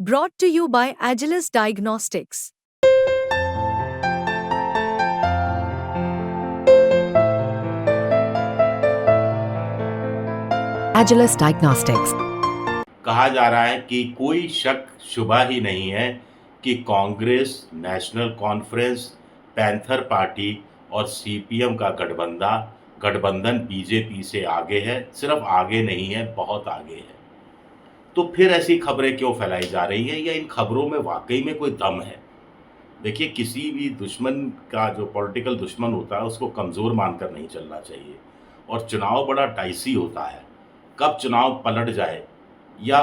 Brought to you by Agilus Diagnostics. Agilus Diagnostics. कहा जा रहा है कि कोई शक शुबा ही नहीं है कि Congress, national conference, panther party और सीपीएम का गठबंधन बीजेपी से आगे है। सिर्फ आगे नहीं है, बहुत आगे है। तो फिर ऐसी खबरें क्यों फैलाई जा रही है, या इन खबरों में वाकई में कोई दम है? देखिए, किसी भी दुश्मन का, जो पॉलिटिकल दुश्मन होता है, उसको कमज़ोर मानकर नहीं चलना चाहिए। और चुनाव बड़ा डाइसी होता है, कब चुनाव पलट जाए, या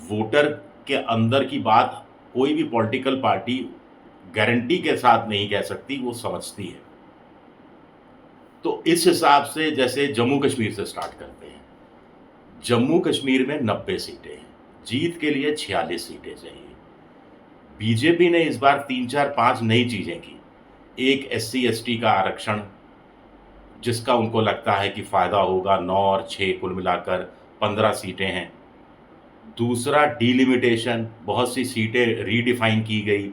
वोटर के अंदर की बात कोई भी पॉलिटिकल पार्टी गारंटी के साथ नहीं कह सकती, वो समझती है। तो इस हिसाब से जैसे जम्मू कश्मीर से स्टार्ट करते हैं। जम्मू कश्मीर में 90 सीटें हैं, जीत के लिए 46 सीटें चाहिए। बीजेपी ने इस बार 3, 4, 5 नई चीज़ें की। एक एससी एसटी का आरक्षण, जिसका उनको लगता है कि फ़ायदा होगा। 9 और 6 कुल मिलाकर 15 सीटें हैं। दूसरा, डिलिमिटेशन, बहुत सी सीटें रीडिफ़ाइन की गई।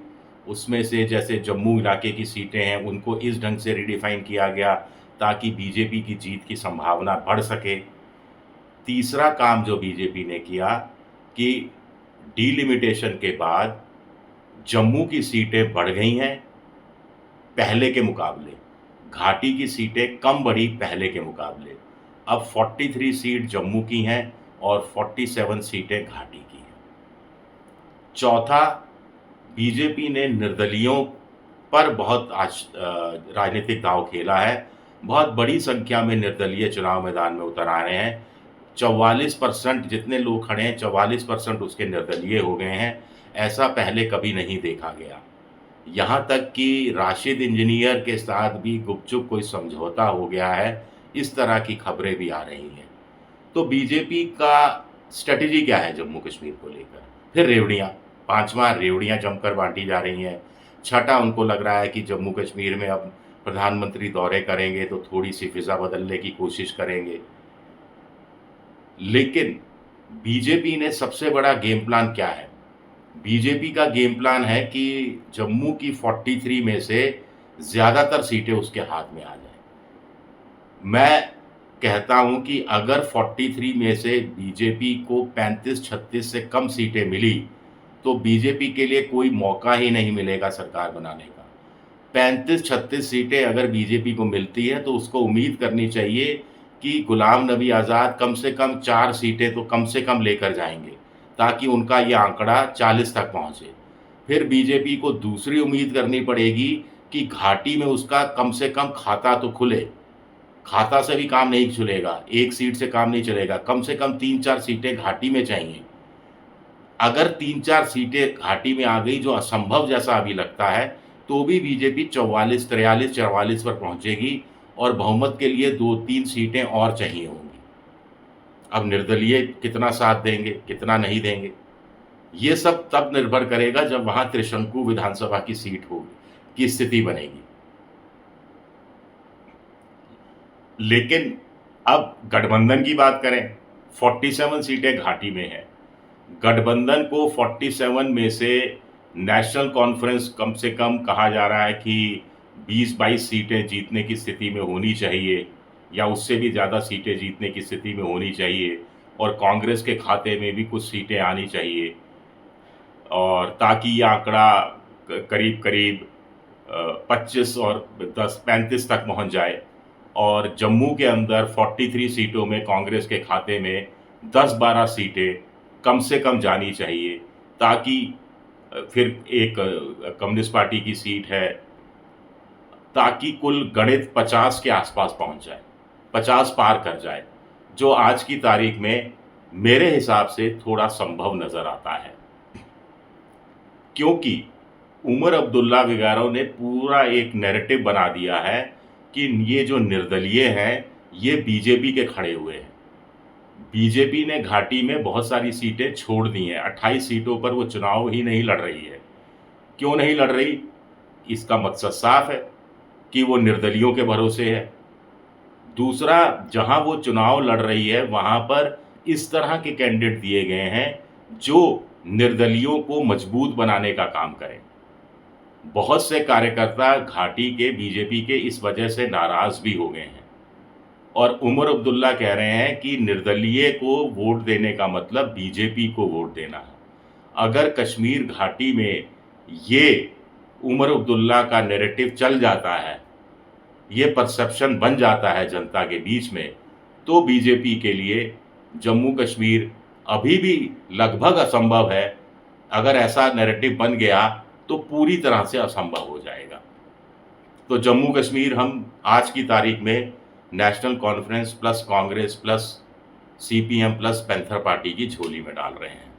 उसमें से जैसे जम्मू इलाके की सीटें हैं, उनको इस ढंग से रीडिफ़ाइन किया गया ताकि बीजेपी की जीत की संभावना बढ़ सके। तीसरा काम जो बीजेपी ने किया कि डिलिमिटेशन के बाद जम्मू की सीटें बढ़ गई हैं पहले के मुकाबले, घाटी की सीटें कम बढ़ी पहले के मुकाबले। अब 43 सीट जम्मू की हैं और 47 सीटें घाटी की हैं। चौथा, बीजेपी ने निर्दलियों पर बहुत आज राजनीतिक दांव खेला है। बहुत बड़ी संख्या में निर्दलीय चुनाव मैदान में उतर आ रहे हैं। 44% जितने लोग खड़े हैं, 44% उसके निर्दलीय हो गए हैं। ऐसा पहले कभी नहीं देखा गया। यहाँ तक कि राशिद इंजीनियर के साथ भी गुपचुप कोई समझौता हो गया है, इस तरह की खबरें भी आ रही हैं। तो बीजेपी का स्ट्रैटेजी क्या है जम्मू कश्मीर को लेकर? फिर रेवड़ियाँ, 5वां रेवड़ियाँ जमकर बाँटी जा रही हैं। छठा, उनको लग रहा है कि जम्मू कश्मीर में अब प्रधानमंत्री दौरे करेंगे तो थोड़ी-सी फ़िज़ा बदलने की कोशिश करेंगे। लेकिन बीजेपी ने सबसे बड़ा गेम प्लान क्या है? बीजेपी का गेम प्लान है कि जम्मू की 43 में से ज़्यादातर सीटें उसके हाथ में आ जाएँ। मैं कहता हूँ कि अगर 43 में से बीजेपी को 35-36 से कम सीटें मिली, तो बीजेपी के लिए कोई मौका ही नहीं मिलेगा सरकार बनाने का। 35-36 सीटें अगर बीजेपी को मिलती हैं, तो उसको उम्मीद करनी चाहिए कि गुलाम नबी आज़ाद कम से कम 4 सीटें तो कम से कम लेकर जाएँगे, ताकि उनका ये आंकड़ा 40 तक पहुँचे। फिर बीजेपी को दूसरी उम्मीद करनी पड़ेगी कि घाटी में उसका कम से कम खाता तो खुले। खाता से भी काम नहीं चलेगा, एक सीट से काम नहीं चलेगा, कम से कम 3-4 सीटें घाटी में चाहिए। अगर 3-4 सीटें घाटी में आ गई, जो असंभव जैसा अभी लगता है, तो भी बीजेपी 44, 43, 44 पर पहुँचेगी और बहुमत के लिए 2-3 सीटें और चाहिए होंगी। अब निर्दलीय कितना साथ देंगे, कितना नहीं देंगे, ये सब तब निर्भर करेगा जब वहाँ त्रिशंकु विधानसभा की सीट होगी, की स्थिति बनेगी। लेकिन अब गठबंधन की बात करें, 47 सीटें घाटी में हैं। गठबंधन को 47 में से नेशनल कॉन्फ्रेंस कम से कम कहा जा रहा है कि 20-22 सीटें जीतने की स्थिति में होनी चाहिए, या उससे भी ज़्यादा सीटें जीतने की स्थिति में होनी चाहिए, और कांग्रेस के खाते में भी कुछ सीटें आनी चाहिए, और ताकि ये आंकड़ा करीब-करीब 25 और 10, 35 तक पहुंच जाए। और जम्मू के अंदर 43 सीटों में कांग्रेस के खाते में 10-12 सीटें कम से कम जानी चाहिए, ताकि फिर एक कम्युनिस्ट पार्टी की सीट है, ताकि कुल गणित 50 के आसपास पहुंच जाए, 50 पार कर जाए, जो आज की तारीख में मेरे हिसाब से थोड़ा संभव नज़र आता है। क्योंकि उमर अब्दुल्ला वगैरह ने पूरा एक नैरेटिव बना दिया है कि ये जो निर्दलीय हैं, ये बीजेपी के खड़े हुए हैं। बीजेपी ने घाटी में बहुत सारी सीटें छोड़ दी हैं, 28 सीटों पर वो चुनाव ही नहीं लड़ रही है। क्यों नहीं लड़ रही? इसका मकसद साफ है कि वो निर्दलियों के भरोसे है। दूसरा, जहाँ वो चुनाव लड़ रही है, वहाँ पर इस तरह के कैंडिडेट दिए गए हैं जो निर्दलियों को मजबूत बनाने का काम करें। बहुत से कार्यकर्ता घाटी के बीजेपी के इस वजह से नाराज भी हो गए हैं और उमर अब्दुल्ला कह रहे हैं कि निर्दलीय को वोट देने का मतलब बीजेपी को वोट देना है। अगर कश्मीर घाटी में ये उमर अब्दुल्ला का नैरेटिव चल जाता है, ये परसेप्शन बन जाता है जनता के बीच में, तो बीजेपी के लिए जम्मू कश्मीर अभी भी लगभग असंभव है। अगर ऐसा नैरेटिव बन गया तो पूरी तरह से असंभव हो जाएगा। तो जम्मू कश्मीर हम आज की तारीख में national conference plus Congress plus CPM plus panther party की झोली में डाल रहे हैं।